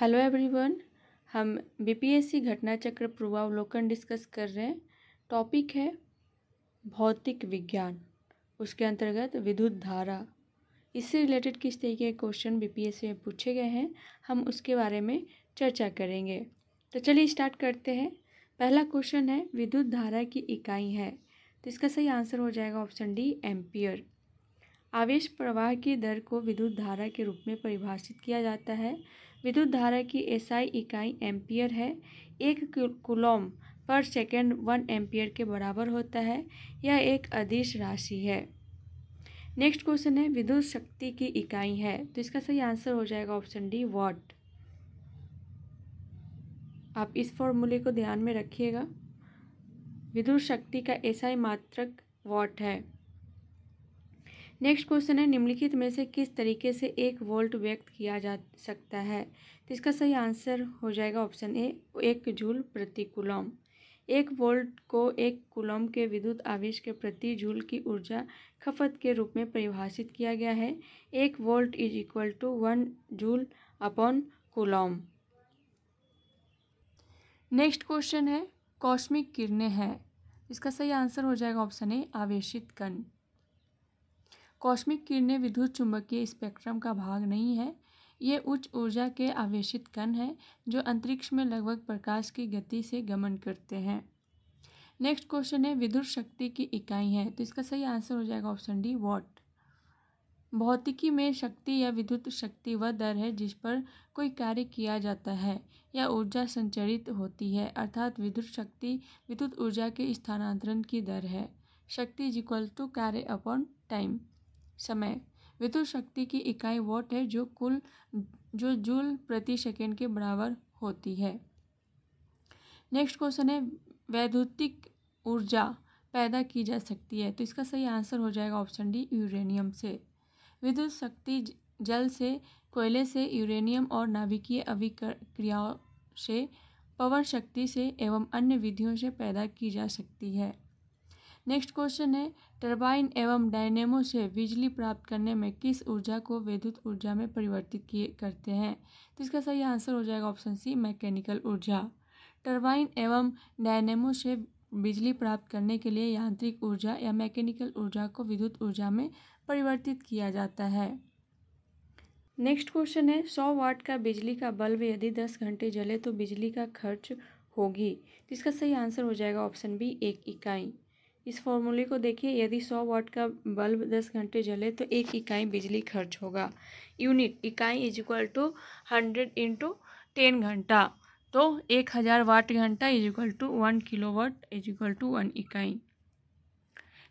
Hello everyone, हम BPSC घटना चक्र पूर्वावलोकन डिस्कस कर रहे हैं। टॉपिक है भौतिक विज्ञान, उसके अंतर्गत विद्युत धारा। इससे रिलेटेड किस तरीके के क्वेश्चन बीपीएससी में पूछे गए हैं, हम उसके बारे में चर्चा करेंगे। तो चलिए स्टार्ट करते हैं। पहला क्वेश्चन है विद्युत धारा की इकाई है, तो इसका सही आंसर हो जाएगा ऑप्शन डी, एम्पियर। आवेश प्रवाह की दर को विद्युत धारा के रूप में परिभाषित किया जाता है। विद्युत धारा की एसआई इकाई एम्पियर है। 1 कूलॉम पर सेकेंड 1 एम्पियर के बराबर होता है। यह एक अदिश राशि है। नेक्स्ट क्वेश्चन है विद्युत शक्ति की इकाई है, तो इसका सही आंसर हो जाएगा ऑप्शन डी, वाट। आप इस फॉर्मूले को ध्यान में रखिएगा। विद्युत शक्ति का एसआई मात्रक वाट है। नेक्स्ट क्वेश्चन है निम्नलिखित में से किस तरीके से 1 वोल्ट व्यक्त किया जा सकता है, तो इसका सही आंसर हो जाएगा ऑप्शन ए, 1 जूल प्रति कूलॉम। 1 वोल्ट को 1 कूलॉम के विद्युत आवेश के प्रति जूल की ऊर्जा खपत के रूप में परिभाषित किया गया है। 1 volt is equal to 1 joule upon coulomb. Next question है कॉस्मिक किरणें हैं, इसका सही आंसर हो जाएगा ऑप्शन ए, आवेशित कण। कॉस्मिक किरणें विद्युत चुंबकीय स्पेक्ट्रम का भाग नहीं है। ये उच्च ऊर्जा के आवेशित कण हैं जो अंतरिक्ष में लगभग प्रकाश की गति से गमन करते हैं। नेक्स्ट क्वेश्चन है विद्युत शक्ति की इकाई है, तो इसका सही आंसर हो जाएगा ऑप्शन डी, वॉट। भौतिकी में शक्ति या विद्युत शक्ति वह दर है जिस पर कोई कार्य किया जाता है या ऊर्जा संचरित होती है, अर्थात विद्युत शक्ति विद्युत ऊर्जा के स्थानांतरण की दर है। शक्ति इज इक्वल टू कार्य अपॉन टाइम, समय। विद्युत शक्ति की इकाई वॉट है जो जूल प्रति सेकेंड के बराबर होती है। नेक्स्ट क्वेश्चन है वैद्युतिक ऊर्जा पैदा की जा सकती है, तो इसका सही आंसर हो जाएगा ऑप्शन डी, यूरेनियम से। विद्युत शक्ति जल से, कोयले से, यूरेनियम और नाभिकीय अभिक्रियाओं से, पवन शक्ति से एवं अन्य विधियों से पैदा की जा सकती है। नेक्स्ट क्वेश्चन है टरबाइन एवं डायनेमो से बिजली प्राप्त करने में किस ऊर्जा को विद्युत ऊर्जा में परिवर्तित करते हैं, तो इसका सही आंसर हो जाएगा ऑप्शन सी, मैकेनिकल ऊर्जा। टरबाइन एवं डायनेमो से बिजली प्राप्त करने के लिए यांत्रिक ऊर्जा या मैकेनिकल ऊर्जा को विद्युत ऊर्जा में परिवर्तित किया जाता है। नेक्स्ट क्वेश्चन है 100 वाट का बिजली का बल्ब यदि 10 घंटे जले तो बिजली का खर्च होगी, तो इसका सही आंसर हो जाएगा ऑप्शन बी, 1 इकाई। इस फॉर्मूले को देखिए, यदि 100 वाट का बल्ब 10 घंटे जले तो 1 इकाई बिजली खर्च होगा। यूनिट इकाई इज इक्वल टू 100 × 10 घंटा, तो 1000 वाट घंटा is equal to 1 kilowatt is equal to 1 इकाई।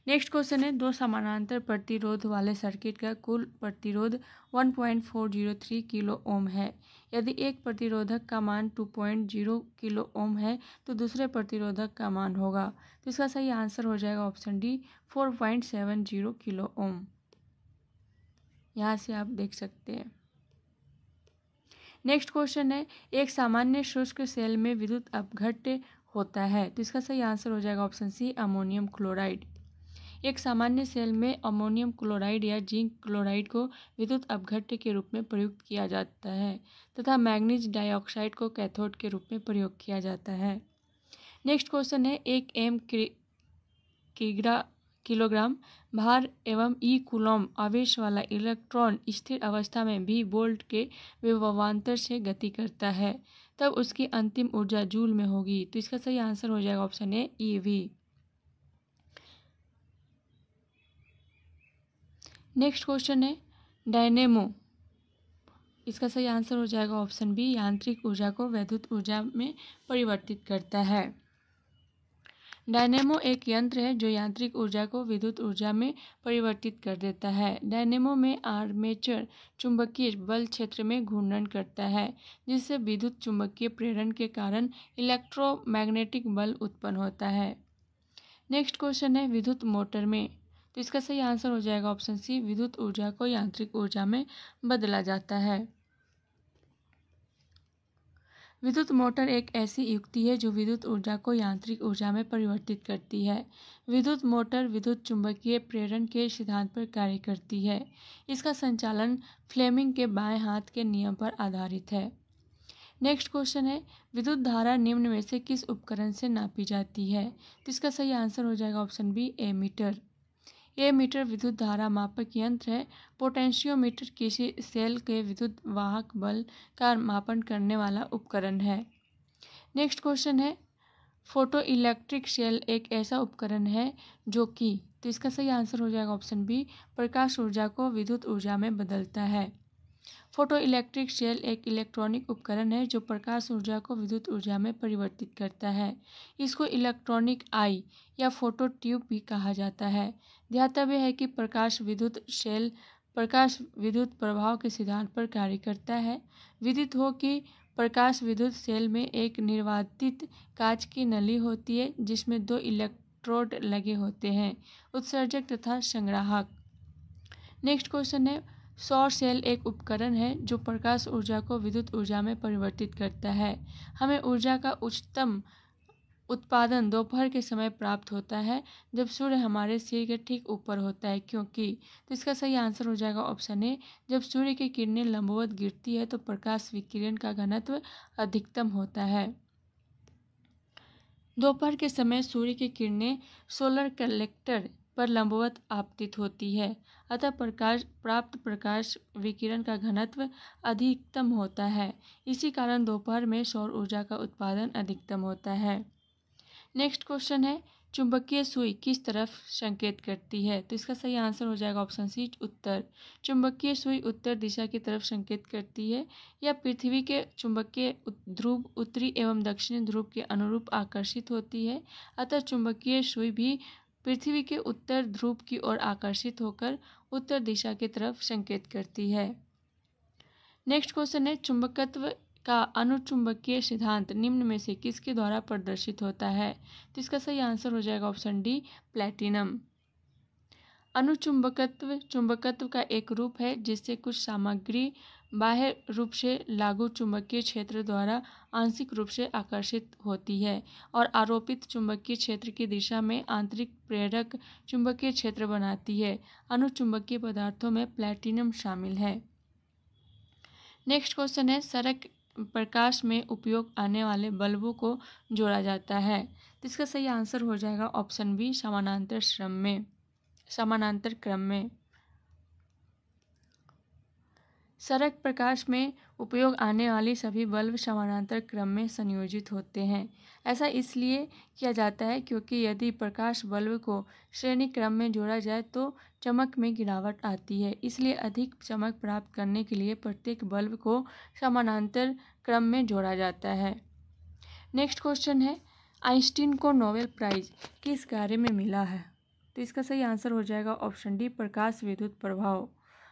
नेक्स्ट क्वेश्चन है 2 समानांतर प्रतिरोध वाले सर्किट का कुल प्रतिरोध 1.403 किलो ओम है। यदि एक प्रतिरोधक का मान 2.0 किलो ओम है तो दूसरे प्रतिरोधक का मान होगा, तो इसका सही आंसर हो जाएगा ऑप्शन डी, 4.70 किलो ओम। यहाँ से आप देख सकते हैं। नेक्स्ट क्वेश्चन है एक सामान्य शुष्क सेल में विद्युत अपघट्य होता है, तो इसका सही आंसर हो जाएगा ऑप्शन सी, अमोनियम क्लोराइड। एक सामान्य सेल में अमोनियम क्लोराइड या जिंक क्लोराइड को विद्युत अपघट्य के रूप में प्रयुक्त किया जाता है तथा मैग्नीज डाइऑक्साइड को कैथोड के रूप में प्रयोग किया जाता है। नेक्स्ट क्वेश्चन है 1 m किलोग्राम भार एवं ई कूलॉम आवेश वाला इलेक्ट्रॉन स्थिर अवस्था में भी वोल्ट के विभवांतर से गति करता है, तब उसकी अंतिम ऊर्जा जूल में होगी, तो इसका सही आंसर हो जाएगा option A, EV। Next question है डायनेमो, इसका सही आंसर हो जाएगा ऑप्शन बी, यांत्रिक ऊर्जा को वैद्युत ऊर्जा में परिवर्तित करता है। डायनेमो एक यंत्र है जो यांत्रिक ऊर्जा को विद्युत ऊर्जा में परिवर्तित कर देता है। डायनेमो में आर्मेचर चुंबकीय बल क्षेत्र में घूर्णन करता है जिससे विद्युत चुंबकीय प्रेरण के कारण इलेक्ट्रोमैग्नेटिक बल उत्पन्न होता है। नेक्स्ट क्वेश्चन है विद्युत मोटर में, तो इसका सही आंसर हो जाएगा ऑप्शन सी, विद्युत ऊर्जा को यांत्रिक ऊर्जा में बदला जाता है। विद्युत मोटर एक ऐसी युक्ति है जो विद्युत ऊर्जा को यांत्रिक ऊर्जा में परिवर्तित करती है। विद्युत मोटर विद्युत चुंबकीय प्रेरण के सिद्धांत पर कार्य करती है। इसका संचालन फ्लेमिंग के बाएं हाथ के नियम पर आधारित है। नेक्स्ट क्वेश्चन है विद्युत धारा निम्न में से किस उपकरण से नापी जाती है? तो इसका सही आंसर हो जाएगा ऑप्शन बी एमीटर। एमीटर विद्युत धारा मापक यंत्र है। पोटेंशियोमीटर किसी सेल के विद्युत वाहक बल का मापन करने वाला उपकरण है। नेक्स्ट क्वेश्चन है फोटो इलेक्ट्रिक सेल एक ऐसा उपकरण है जो कि, तो इसका सही आंसर हो जाएगा ऑप्शन बी प्रकाश ऊर्जा को विद्युत ऊर्जा में बदलता है। फोटो इलेक्ट्रिक सेल एक इलेक्ट्रॉनिक उपकरण है जो प्रकाश ऊर्जा को विद्युत ऊर्जा में परिवर्तित करता है। इसको इलेक्ट्रॉनिक आई या फोटो ट्यूब भी कहा जाता है। ध्यातव्य है कि प्रकाश विद्युत प्रभाव के सिद्धांत पर कार्य करता है। विदित हो कि प्रकाश विद्युत सेल में एक निर्वातित कांच की नली होती है जिसमें 2 इलेक्ट्रोड लगे होते हैं, उत्सर्जक तथा संग्राहक। नेक्स्ट क्वेश्चन है सौर सेल एक उपकरण है जो प्रकाश ऊर्जा को विद्युत ऊर्जा में परिवर्तित करता है। हमें ऊर्जा का उच्चतम उत्पादन दोपहर के समय प्राप्त होता है जब सूर्य हमारे सिर के ठीक ऊपर होता है, क्योंकि, तो इसका सही आंसर हो जाएगा ऑप्शन ए जब सूर्य की किरणें लंबवत गिरती है तो प्रकाश विकिरण का घनत्व अधिकतम होता है। दोपहर के समय सूर्य की किरणें सोलर कलेक्टर पर लंबवत आपतित होती है, अतः प्राप्त प्रकाश विकिरण का घनत्व अधिकतम होता है। इसी कारण दोपहर में सौर ऊर्जा का उत्पादन अधिकतम होता है। नेक्स्ट क्वेश्चन है चुंबकीय सुई किस तरफ संकेत करती है? तो इसका सही आंसर हो जाएगा ऑप्शन सी उत्तर। चुंबकीय सुई उत्तर दिशा की तरफ संकेत करती है। यह पृथ्वी के चुंबकीय ध्रुव उत्तरी एवं दक्षिणी ध्रुव के अनुरूप आकर्षित होती है, अतः चुंबकीय सुई भी पृथ्वी के उत्तर ध्रुव की ओर आकर्षित होकर उत्तर दिशा की तरफ संकेत करती है। नेक्स्ट क्वेश्चन है चुंबकत्व का अनुचुंबकीय सिद्धांत निम्न में से किसके द्वारा प्रदर्शित होता है? तो इसका सही आंसर हो जाएगा ऑप्शन डी प्लैटिनम। अनुचुंबकत्व चुंबकत्व का एक रूप है जिससे कुछ सामग्री बाह्य रूप से लागू चुंबकीय क्षेत्र द्वारा आंशिक रूप से आकर्षित होती है और आरोपित चुंबकीय क्षेत्र की दिशा में आंतरिक प्रेरक चुंबकीय क्षेत्र बनाती है। अनुचुंबकीय पदार्थों में प्लैटिनम शामिल है। नेक्स्ट क्वेश्चन है सड़क प्रकाश में उपयोग आने वाले बल्बों को जोड़ा जाता है, तो इसका सही आंसर हो जाएगा ऑप्शन बी समानांतर क्रम में। सड़क प्रकाश में उपयोग आने वाली सभी बल्ब समानांतर क्रम में संयोजित होते हैं। ऐसा इसलिए किया जाता है क्योंकि यदि प्रकाश बल्ब को श्रेणी क्रम में जोड़ा जाए तो चमक में गिरावट आती है, इसलिए अधिक चमक प्राप्त करने के लिए प्रत्येक बल्ब को समानांतर क्रम में जोड़ा जाता है। नेक्स्ट क्वेश्चन है आइंस्टीन को नोबेल प्राइज किस कार्य में मिला है? तो इसका सही आंसर हो जाएगा ऑप्शन डी प्रकाश विद्युत प्रभाव।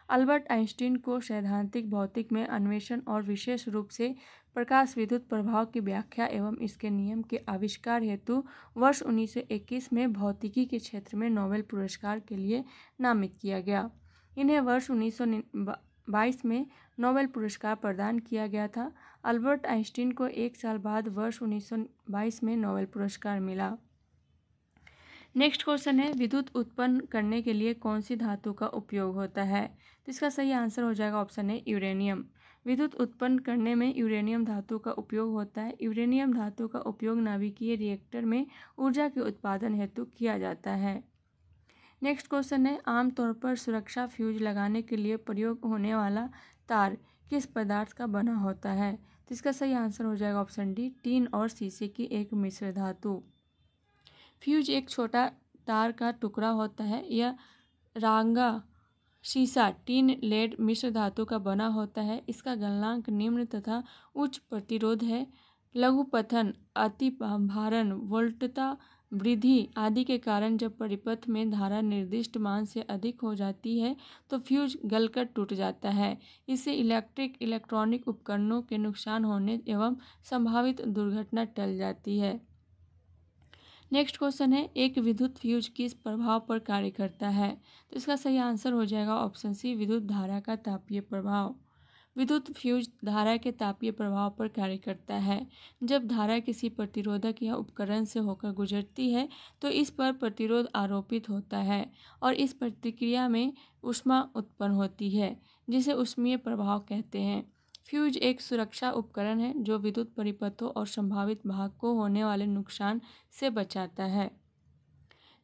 अल्बर्ट आइंस्टीन को सैद्धांतिक भौतिक में अन्वेषण और विशेष रूप से प्रकाश विद्युत प्रभाव की व्याख्या एवं इसके नियम के आविष्कार हेतु वर्ष 1921 में भौतिकी के क्षेत्र में नोबेल पुरस्कार के लिए नामित किया गया। इन्हें वर्ष 1922 में नोबेल पुरस्कार प्रदान किया गया था। अल्बर्ट आइंस्टीन को 1 साल बाद वर्ष 1922 में नोबेल पुरस्कार मिला। नेक्स्ट क्वेश्चन है विद्युत उत्पन्न करने के लिए कौन सी धातु का उपयोग होता है? तो इसका सही आंसर हो जाएगा ऑप्शन है यूरेनियम। विद्युत उत्पन्न करने में यूरेनियम धातु का उपयोग होता है। यूरेनियम धातु का उपयोग नाभिकीय रिएक्टर में ऊर्जा के उत्पादन हेतु किया जाता है। नेक्स्ट क्वेश्चन है आमतौर पर सुरक्षा फ्यूज लगाने के लिए प्रयोग होने वाला तार किस पदार्थ का बना होता है? तो इसका सही आंसर हो जाएगा ऑप्शन डी टीन और शीशे की एक मिश्र धातु। फ्यूज एक छोटा तार का टुकड़ा होता है। यह रांगा शीशा टीन लेड मिश्र धातु का बना होता है। इसका गलनांक निम्न तथा उच्च प्रतिरोध है। लघुपथन अति भारण वोल्टता वृद्धि आदि के कारण जब परिपथ में धारा निर्दिष्ट मान से अधिक हो जाती है तो फ्यूज गलकर टूट जाता है। इससे इलेक्ट्रॉनिक उपकरणों के नुकसान होने एवं संभावित दुर्घटना टल जाती है। नेक्स्ट क्वेश्चन है एक विद्युत फ्यूज किस प्रभाव पर कार्य करता है? तो इसका सही आंसर हो जाएगा ऑप्शन सी विद्युत धारा का तापीय प्रभाव। विद्युत फ्यूज धारा के तापीय प्रभाव पर कार्य करता है। जब धारा किसी प्रतिरोधक या उपकरण से होकर गुजरती है तो इस पर प्रतिरोध आरोपित होता है और इस प्रतिक्रिया में ऊष्मा उत्पन्न होती है जिसे ऊष्मीय प्रभाव कहते हैं। फ्यूज एक सुरक्षा उपकरण है जो विद्युत परिपथों और संभावित भाग को होने वाले नुकसान से बचाता है।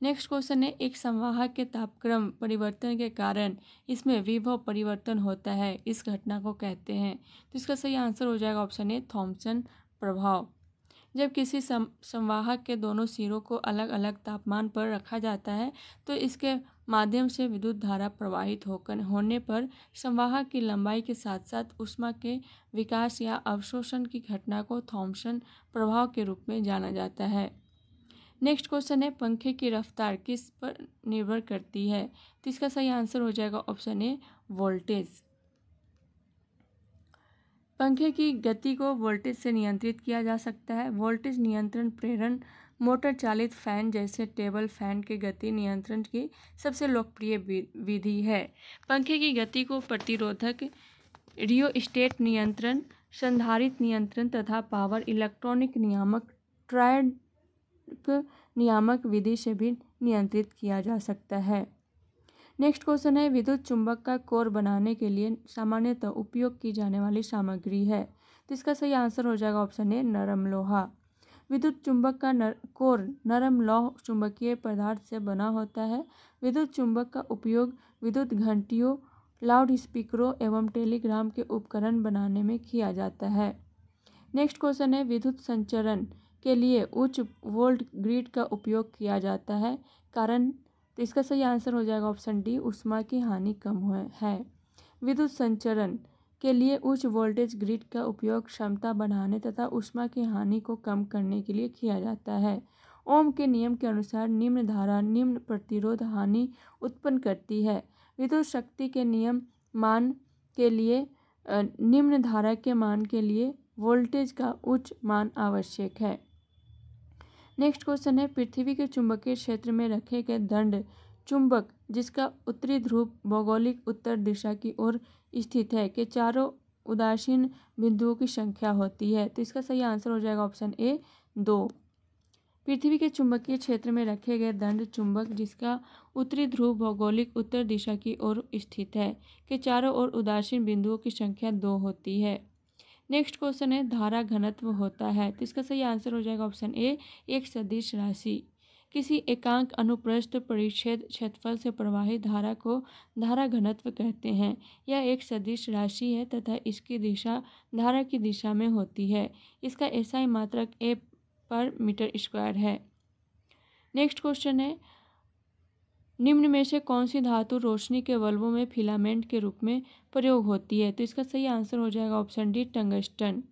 नेक्स्ट क्वेश्चन है, एक संवाहक के तापक्रम परिवर्तन के कारण इसमें विभव परिवर्तन होता है, इस घटना को कहते हैं। तो इसका सही आंसर हो जाएगा ऑप्शन ए, थॉम्सन प्रभाव। जब किसी संवाहक के दोनों सिरों को अलग अलग तापमान पर रखा जाता है तो इसके माध्यम से विद्युत धारा प्रवाहित होने पर संवाहक की लंबाई के साथ साथ ऊष्मा के विकास या अवशोषण की घटना को थॉम्सन प्रभाव के रूप में जाना जाता है। नेक्स्ट क्वेश्चन है, पंखे की रफ्तार किस पर निर्भर करती है? तो इसका सही आंसर हो जाएगा ऑप्शन ए, वोल्टेज। पंखे की गति को वोल्टेज से नियंत्रित किया जा सकता है। वोल्टेज नियंत्रण प्रेरण मोटर चालित फैन जैसे टेबल फैन के गति नियंत्रण की सबसे लोकप्रिय विधि है। पंखे की गति को प्रतिरोधक, रियोस्टेट नियंत्रण, संधारित्र नियंत्रण तथा पावर इलेक्ट्रॉनिक नियामक ट्रायड नियामक विधि से भी नियंत्रित किया जा सकता है। नेक्स्ट क्वेश्चन है, विद्युत चुंबक का कोर बनाने के लिए सामान्यतः उपयोग की जाने वाली सामग्री है। तो इसका सही आंसर हो जाएगा ऑप्शन ए, नरम लोहा। विद्युत चुंबक का कोर नरम लौह चुंबकीय पदार्थ से बना होता है। विद्युत चुंबक का उपयोग विद्युत घंटियों, लाउड स्पीकरों एवं टेलीग्राम के उपकरण बनाने में किया जाता है। नेक्स्ट क्वेश्चन है, विद्युत संचरण के लिए उच्च वोल्ट ग्रिड का उपयोग किया जाता है, कारण? तो इसका सही आंसर हो जाएगा ऑप्शन डी, ऊष्मा की हानि कम है। विद्युत संचरण के लिए उच्च वोल्टेज ग्रिड का उपयोग क्षमता बढ़ाने तथा ऊष्मा की हानि को कम करने के लिए किया जाता है। ओम के नियम के अनुसार निम्न धारा निम्न प्रतिरोध हानि उत्पन्न करती है। विद्युत शक्ति के नियम मान के लिए निम्न धारा के मान के लिए वोल्टेज का उच्च मान आवश्यक है। नेक्स्ट क्वेश्चन है, पृथ्वी के चुंबकीय क्षेत्र में रखे गए दंड चुंबक जिसका उत्तरी ध्रुव भौगोलिक उत्तर दिशा की ओर स्थित है के चारों उदासीन बिंदुओं की संख्या होती है। तो इसका सही आंसर हो जाएगा ऑप्शन ए, 2। पृथ्वी के चुंबकीय क्षेत्र में रखे गए दंड चुंबक जिसका उत्तरी ध्रुव भौगोलिक उत्तर दिशा की ओर स्थित है के चारों ओर उदासीन बिंदुओं की संख्या 2 होती है। नेक्स्ट क्वेश्चन है, धारा घनत्व होता है। तो इसका सही आंसर हो जाएगा ऑप्शन ए, एक सदिश राशि। किसी एकांक अनुप्रस्थ परिच्छेद क्षेत्रफल से प्रवाहित धारा को धारा घनत्व कहते हैं। यह एक सदिश राशि है तथा इसकी दिशा धारा की दिशा में होती है। इसका एसआई मात्रक ए पर मीटर स्क्वायर है। नेक्स्ट क्वेश्चन है, निम्न में से कौन सी धातु रोशनी के बल्बों में फिलामेंट के रूप में प्रयोग होती है? तो इसका सही आंसर हो जाएगा ऑप्शन डी, टंगस्टन।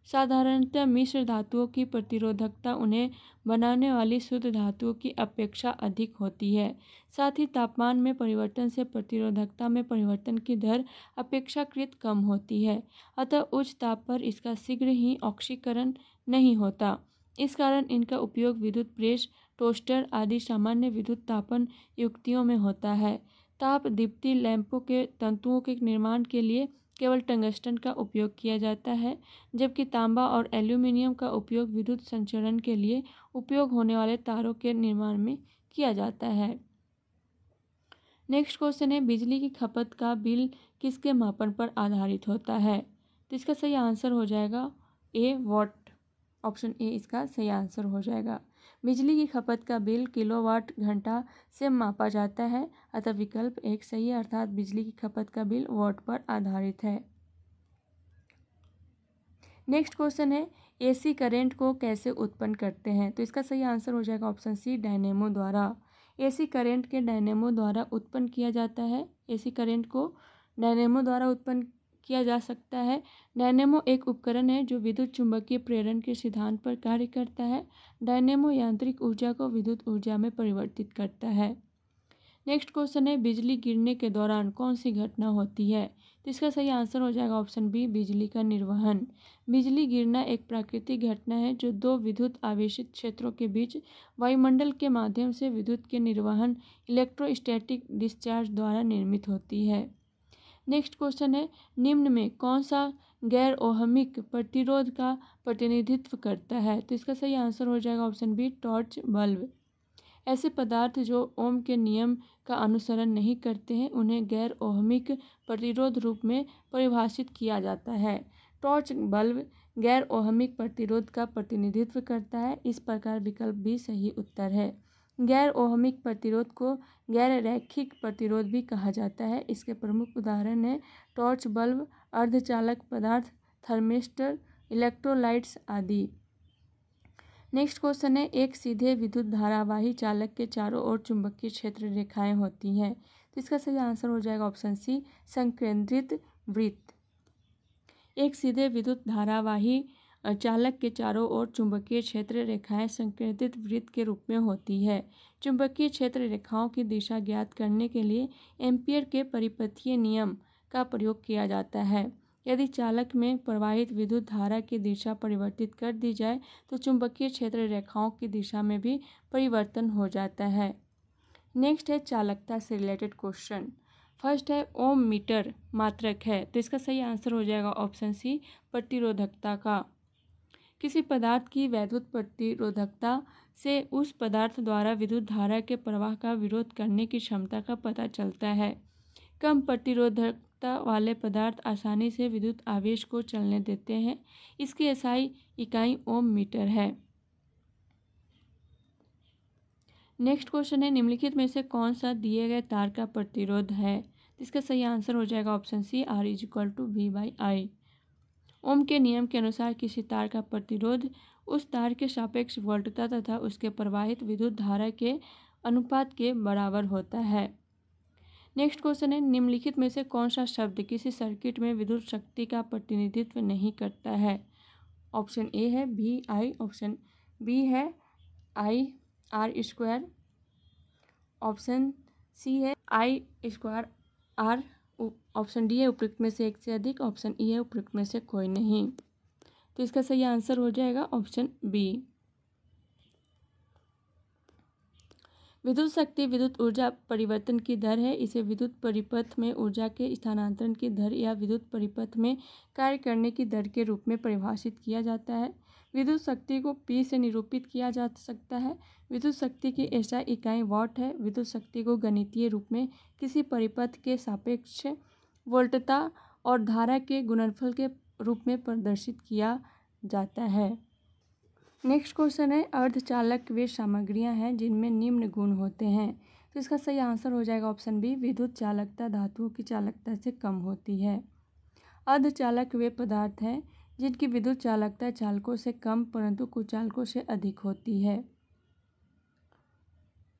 साधारणतः मिश्र धातुओं की प्रतिरोधकता उन्हें बनाने वाली शुद्ध धातुओं की अपेक्षा अधिक होती है। साथ ही तापमान में परिवर्तन से प्रतिरोधकता में परिवर्तन की दर अपेक्षाकृत कम होती है, अतः उच्च ताप पर इसका शीघ्र ही ऑक्सीकरण नहीं होता। इस कारण इनका उपयोग विद्युत प्रेस, टोस्टर आदि सामान्य विद्युत तापन युक्तियों में होता है। ताप दीप्ति लैंपों के तंतुओं के निर्माण के लिए केवल टंगस्टन का उपयोग किया जाता है, जबकि तांबा और एल्यूमिनियम का उपयोग विद्युत संचरण के लिए उपयोग होने वाले तारों के निर्माण में किया जाता है। नेक्स्ट क्वेश्चन है, बिजली की खपत का बिल किसके मापन पर आधारित होता है? तो इसका सही आंसर हो जाएगा ए, वॉट। ऑप्शन ए इसका सही आंसर हो जाएगा। बिजली की खपत का बिल किलोवाट घंटा से मापा जाता है, अतः विकल्प एक सही है, अर्थात बिजली की खपत का बिल वॉट पर आधारित है। नेक्स्ट क्वेश्चन है, एसी करंट को कैसे उत्पन्न करते हैं? तो इसका सही आंसर हो जाएगा ऑप्शन सी, डायनेमो द्वारा। एसी करंट के डायनेमो द्वारा उत्पन्न किया जाता है। एसी करंट को डायनेमो द्वारा उत्पन्न किया जा सकता है। डायनेमो एक उपकरण है जो विद्युत चुंबकीय प्रेरण के सिद्धांत पर कार्य करता है। डायनेमो यांत्रिक ऊर्जा को विद्युत ऊर्जा में परिवर्तित करता है। नेक्स्ट क्वेश्चन है, बिजली गिरने के दौरान कौन सी घटना होती है? तो इसका सही आंसर हो जाएगा ऑप्शन बी, बिजली का निर्वहन। बिजली गिरना एक प्राकृतिक घटना है जो दो विद्युत आवेशित क्षेत्रों के बीच वायुमंडल के माध्यम से विद्युत के निर्वहन इलेक्ट्रोस्टैटिक डिस्चार्ज द्वारा निर्मित होती है। नेक्स्ट क्वेश्चन है, निम्न में कौन सा गैर ओहमिक प्रतिरोध का प्रतिनिधित्व करता है? तो इसका सही आंसर हो जाएगा ऑप्शन बी, टॉर्च बल्ब। ऐसे पदार्थ जो ओम के नियम का अनुसरण नहीं करते हैं उन्हें गैर ओहमिक प्रतिरोध रूप में परिभाषित किया जाता है। टॉर्च बल्ब गैर ओहमिक प्रतिरोध का प्रतिनिधित्व करता है। इस प्रकार विकल्प बी सही उत्तर है। गैर ओहमिक प्रतिरोध को गैर रैखिक प्रतिरोध भी कहा जाता है। इसके प्रमुख उदाहरण हैं टॉर्च बल्ब, अर्धचालक पदार्थ, थर्मिस्टर, इलेक्ट्रोलाइट्स आदि। नेक्स्ट क्वेश्चन है, एक सीधे विद्युत धारावाही चालक के चारों ओर चुंबकीय क्षेत्र रेखाएं होती हैं। तो इसका सही आंसर हो जाएगा ऑप्शन सी, संकेंद्रित वृत्त। एक सीधे विद्युत धारावाही चालक के चारों ओर चुंबकीय क्षेत्र रेखाएं संकेंद्रित वृत्त के रूप में होती है। चुंबकीय क्षेत्र रेखाओं की दिशा ज्ञात करने के लिए एम्पीयर के परिपथीय नियम का प्रयोग किया जाता है। यदि चालक में प्रवाहित विद्युत धारा की दिशा परिवर्तित कर दी जाए तो चुंबकीय क्षेत्र रेखाओं की दिशा में भी परिवर्तन हो जाता है। नेक्स्ट है चालकता से रिलेटेड क्वेश्चन। फर्स्ट है ओम मीटर मात्रक है, तो इसका सही आंसर हो जाएगा ऑप्शन सी, प्रतिरोधकता का। किसी पदार्थ की वैद्युत प्रतिरोधकता से उस पदार्थ द्वारा विद्युत धारा के प्रवाह का विरोध करने की क्षमता का पता चलता है। कम प्रतिरोधकता वाले पदार्थ आसानी से विद्युत आवेश को चलने देते हैं। इसकी एसआई इकाई ओम मीटर है। नेक्स्ट क्वेश्चन है, निम्नलिखित में से कौन सा दिए गए तार का प्रतिरोध है। इसका सही आंसर हो जाएगा ऑप्शन सी, R = V/I। ओम के नियम के अनुसार किसी तार का प्रतिरोध उस तार के सापेक्ष वोल्टता तथा उसके प्रवाहित विद्युत धारा के अनुपात के बराबर होता है। नेक्स्ट क्वेश्चन है, निम्नलिखित में से कौन सा शब्द किसी सर्किट में विद्युत शक्ति का प्रतिनिधित्व नहीं करता है। ऑप्शन ए है VI, ऑप्शन बी है IR², ऑप्शन सी है I²R, ऑप्शन डी है उपयुक्त में से एक से अधिक, ऑप्शन ई है उपयुक्त में से कोई नहीं। तो इसका सही आंसर हो जाएगा ऑप्शन बी। विद्युत शक्ति विद्युत ऊर्जा परिवर्तन की दर है। इसे विद्युत परिपथ में ऊर्जा के स्थानांतरण की दर या विद्युत परिपथ में कार्य करने की दर के रूप में परिभाषित किया जाता है। विद्युत शक्ति को P से निरूपित किया जा सकता है। विद्युत शक्ति की SI इकाई वाट है। विद्युत शक्ति को गणितीय रूप में किसी परिपथ के सापेक्ष वोल्टता और धारा के गुणनफल के रूप में प्रदर्शित किया जाता है। नेक्स्ट क्वेश्चन है, अर्धचालक वे सामग्रियां हैं जिनमें निम्न गुण होते हैं। तो इसका सही आंसर हो जाएगा ऑप्शन बी, विद्युत चालकता धातुओं की चालकता से कम होती है। अर्धचालक वे पदार्थ हैं जिनकी विद्युत चालकता चालकों से कम परंतु कुचालकों से अधिक होती है।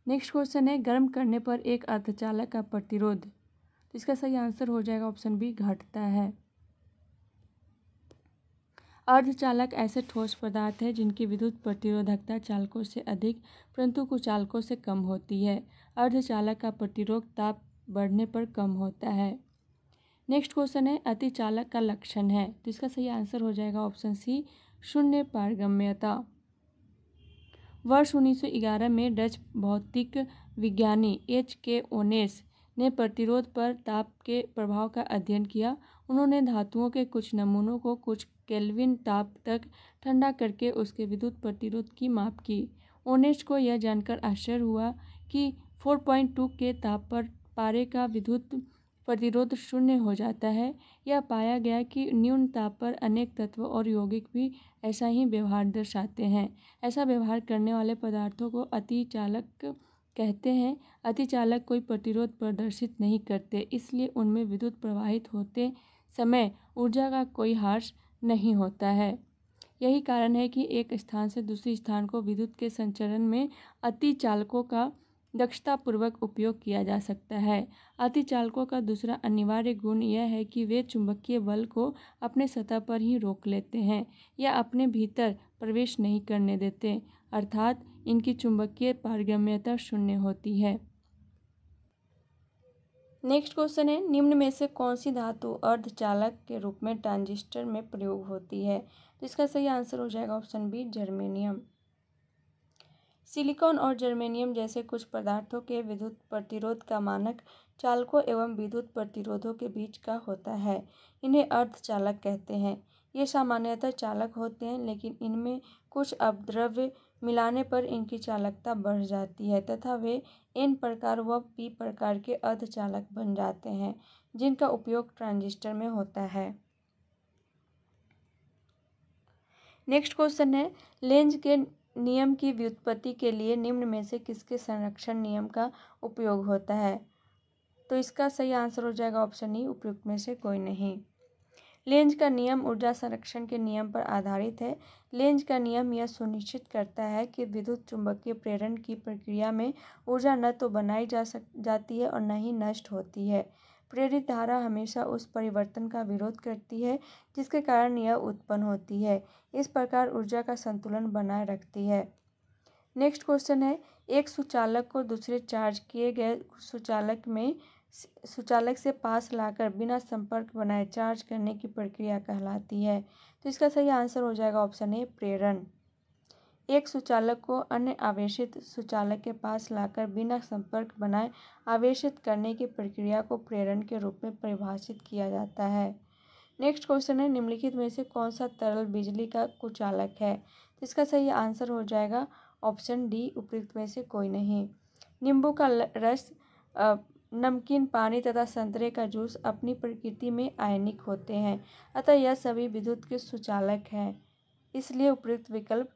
नेक्स्ट क्वेश्चन है, गर्म करने पर एक अर्धचालक का प्रतिरोध। तो इसका सही आंसर हो जाएगा ऑप्शन बी, घटता है। अर्धचालक ऐसे ठोस पदार्थ है जिनकी विद्युत प्रतिरोधकता चालकों से अधिक परंतु कुचालकों से कम होती है। अर्धचालक का प्रतिरोध ताप बढ़ने पर कम होता है। नेक्स्ट क्वेश्चन है, अतिचालक का लक्षण है। तो इसका सही आंसर हो जाएगा ऑप्शन सी, शून्य पारगम्यता। वर्ष 1911 में डच भौतिक विज्ञानी H.K. ओनेस ने प्रतिरोध पर ताप के प्रभाव का अध्ययन किया। उन्होंने धातुओं के कुछ नमूनों को कुछ केल्विन ताप तक ठंडा करके उसके विद्युत प्रतिरोध की माप की। ओनेस को यह जानकर आश्चर्य हुआ कि 4.2 के ताप पर पारे का विद्युत प्रतिरोध शून्य हो जाता है। यह पाया गया कि न्यून ताप पर अनेक तत्व और यौगिक भी ऐसा ही व्यवहार दर्शाते हैं। ऐसा व्यवहार करने वाले पदार्थों को अतिचालक कहते हैं। अतिचालक कोई प्रतिरोध प्रदर्शित नहीं करते, इसलिए उनमें विद्युत प्रवाहित होते समय ऊर्जा का कोई ह्रास नहीं होता है। यही कारण है कि एक स्थान से दूसरे स्थान को विद्युत के संचरण में अतिचालकों का दक्षतापूर्वक उपयोग किया जा सकता है। अतिचालकों का दूसरा अनिवार्य गुण यह है कि वे चुंबकीय बल को अपने सतह पर ही रोक लेते हैं या अपने भीतर प्रवेश नहीं करने देते, अर्थात इनकी चुंबकीय पारगम्यता शून्य होती है। नेक्स्ट क्वेश्चन है, निम्न में से कौन सी धातु अर्धचालक के रूप में ट्रांजिस्टर में प्रयोग होती है। तो इसका सही आंसर हो जाएगा ऑप्शन बी, जर्मेनियम। सिलिकॉन और जर्मेनियम जैसे कुछ पदार्थों के विद्युत प्रतिरोध का मानक चालकों एवं विद्युत प्रतिरोधों के बीच का होता है। इन्हें अर्धचालक कहते हैं। ये सामान्यतः चालक होते हैं, लेकिन इनमें कुछ अपद्रव्य मिलाने पर इनकी चालकता बढ़ जाती है तथा वे N प्रकार व P प्रकार के अर्धचालक बन जाते हैं, जिनका उपयोग ट्रांजिस्टर में होता है। नेक्स्ट क्वेश्चन है, लेंज के नियम की व्युत्पत्ति के लिए निम्न में से किसके संरक्षण नियम का उपयोग होता है? तो इसका सही आंसर हो जाएगा ऑप्शन ई, उपयुक्त में से कोई नहीं। लेंज का नियम ऊर्जा संरक्षण के नियम पर आधारित है। लेंज का नियम यह सुनिश्चित करता है कि विद्युत चुंबकीय प्रेरण की प्रक्रिया में ऊर्जा न तो बनाई जाती है और न ही नष्ट होती है। प्रेरित धारा हमेशा उस परिवर्तन का विरोध करती है जिसके कारण यह उत्पन्न होती है। इस प्रकार ऊर्जा का संतुलन बनाए रखती है। नेक्स्ट क्वेश्चन है, एक सुचालक को दूसरे चार्ज किए गए सुचालक से पास लाकर बिना संपर्क बनाए चार्ज करने की प्रक्रिया कहलाती है। तो इसका सही आंसर हो जाएगा ऑप्शन ए, प्रेरण। एक सुचालक को अन्य आवेशित सुचालक के पास लाकर बिना संपर्क बनाए आवेशित करने की प्रक्रिया को प्रेरण के रूप में परिभाषित किया जाता है। नेक्स्ट क्वेश्चन है, निम्नलिखित में से कौन सा तरल बिजली का कुचालक है? तो इसका सही आंसर हो जाएगा ऑप्शन डी, उपयुक्त में से कोई नहीं। नींबू का रस, नमकीन पानी तथा संतरे का जूस अपनी प्रकृति में आयनिक होते हैं, अतः यह सभी विद्युत के सुचालक हैं, इसलिए उपयुक्त विकल्प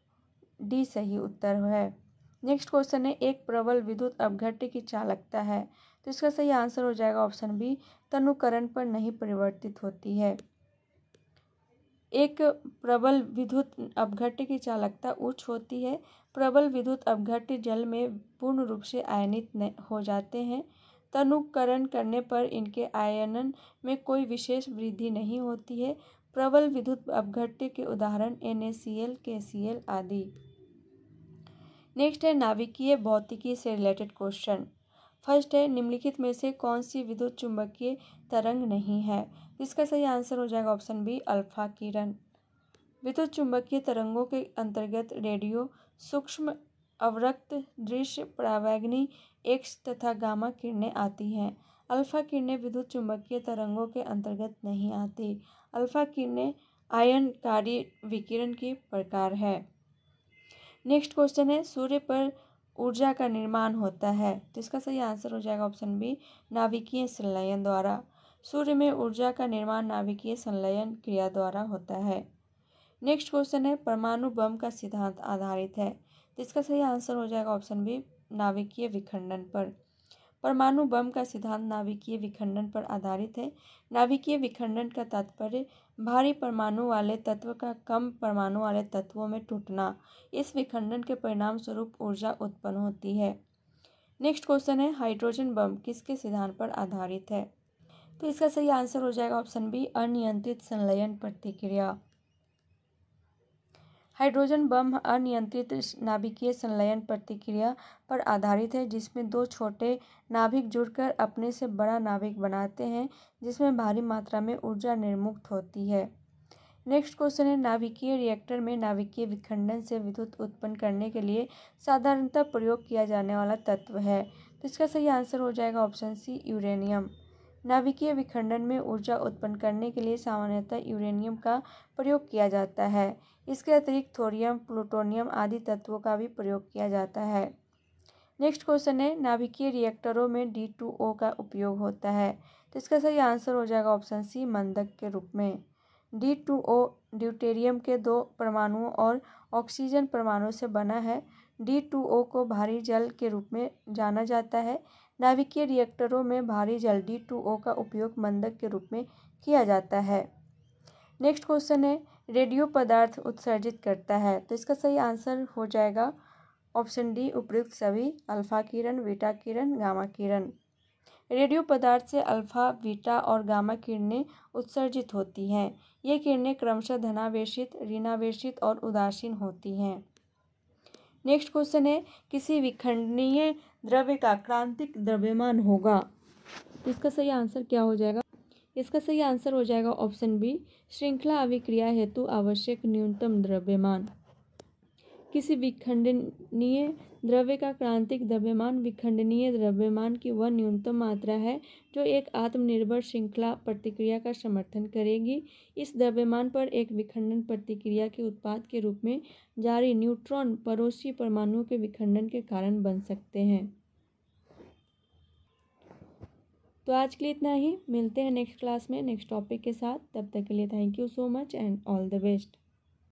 डी सही उत्तर है। नेक्स्ट क्वेश्चन है, एक प्रबल विद्युत अपघट्य की चालकता है। तो इसका सही आंसर हो जाएगा ऑप्शन बी, तनुकरण पर नहीं परिवर्तित होती है। एक प्रबल विद्युत अपघट्य की चालकता उच्च होती है। प्रबल विद्युत अपघट्य जल में पूर्ण रूप से आयनित हो जाते हैं। तनुकरण करने पर इनके आयनन में कोई विशेष वृद्धि नहीं होती है। प्रबल विद्युत अपघट्य के उदाहरण NaCl, KCl आदि। नेक्स्ट है, नाभिकीय भौतिकी से रिलेटेड क्वेश्चन। फर्स्ट है, निम्नलिखित में से कौन सी विद्युत चुंबकीय तरंग नहीं है? इसका सही आंसर हो जाएगा ऑप्शन बी, अल्फा किरण। विद्युत चुंबकीय तरंगों के अंतर्गत रेडियो, सूक्ष्म अवरक्त, दृश्य, परावैंगनी, एक्स तथा गामा किरणें आती हैं। अल्फा किरणें विद्युत चुंबकीय तरंगों के अंतर्गत नहीं आती। अल्फा किरणें आयनकारी विकिरण की प्रकार है। नेक्स्ट क्वेश्चन है, सूर्य पर ऊर्जा का निर्माण होता है। तो इसका सही आंसर हो जाएगा ऑप्शन बी, नाभिकीय संलयन द्वारा। सूर्य में ऊर्जा का निर्माण नाभिकीय संलयन क्रिया द्वारा होता है। नेक्स्ट क्वेश्चन है, परमाणु बम का सिद्धांत आधारित है। तो इसका सही आंसर हो जाएगा ऑप्शन बी, नाभिकीय विखंडन पर। परमाणु बम का सिद्धांत नाभिकीय विखंडन पर आधारित है। नाभिकीय विखंडन का तात्पर्य भारी परमाणु वाले तत्व का कम परमाणु वाले तत्वों में टूटना। इस विखंडन के परिणाम स्वरूप ऊर्जा उत्पन्न होती है। नेक्स्ट क्वेश्चन है, हाइड्रोजन बम किसके सिद्धांत पर आधारित है? तो इसका सही आंसर हो जाएगा ऑप्शन बी, अनियंत्रित संलयन प्रतिक्रिया। हाइड्रोजन बम अनियंत्रित नाभिकीय संलयन प्रतिक्रिया पर आधारित है, जिसमें दो छोटे नाभिक जुड़कर अपने से बड़ा नाभिक बनाते हैं, जिसमें भारी मात्रा में ऊर्जा निर्मुक्त होती है। नेक्स्ट क्वेश्चन है, नाभिकीय रिएक्टर में नाभिकीय विखंडन से विद्युत उत्पन्न करने के लिए साधारणतः प्रयोग किया जाने वाला तत्व है। तो इसका सही आंसर हो जाएगा ऑप्शन सी, यूरेनियम। नाभिकीय विखंडन में ऊर्जा उत्पन्न करने के लिए सामान्यतः यूरेनियम का प्रयोग किया जाता है। इसके अतिरिक्त थोरियम, प्लूटोनियम आदि तत्वों का भी प्रयोग किया जाता है। नेक्स्ट क्वेश्चन है, नाभिकीय रिएक्टरों में D2O का उपयोग होता है। तो इसका सही आंसर हो जाएगा ऑप्शन सी, मंदक के रूप में। D2O ड्यूटेरियम के 2 परमाणुओं और ऑक्सीजन परमाणु से बना है। D2O को भारी जल के रूप में जाना जाता है। नाभिकीय रिएक्टरों में भारी जल D2O का उपयोग मंदक के रूप में किया जाता है। नेक्स्ट क्वेश्चन है, रेडियो पदार्थ उत्सर्जित करता है। तो इसका सही आंसर हो जाएगा ऑप्शन डी, उपयुक्त सभी, अल्फा किरण, बीटा किरण, गामा किरण। रेडियो पदार्थ से अल्फा, बीटा और गामा किरणें उत्सर्जित होती हैं। ये किरणें क्रमशः धनावेशित, ऋणावेशित और उदासीन होती हैं। नेक्स्ट क्वेश्चन है, किसी विखंडनीय द्रव्य का क्रांतिक द्रव्यमान होगा। तो इसका सही आंसर क्या हो जाएगा? इसका सही आंसर हो जाएगा ऑप्शन बी, श्रृंखला अभिक्रिया हेतु आवश्यक न्यूनतम द्रव्यमान। किसी विखंडनीय द्रव्य का क्रांतिक द्रव्यमान विखंडनीय द्रव्यमान की वह न्यूनतम मात्रा है जो एक आत्मनिर्भर श्रृंखला प्रतिक्रिया का समर्थन करेगी। इस द्रव्यमान पर एक विखंडन प्रतिक्रिया के उत्पाद के रूप में जारी न्यूट्रॉन पड़ोसी परमाणुओं के विखंडन के कारण बन सकते हैं। तो आज के लिए इतना ही, मिलते हैं नेक्स्ट क्लास में नेक्स्ट टॉपिक के साथ। तब तक के लिए thank you so much and all the best.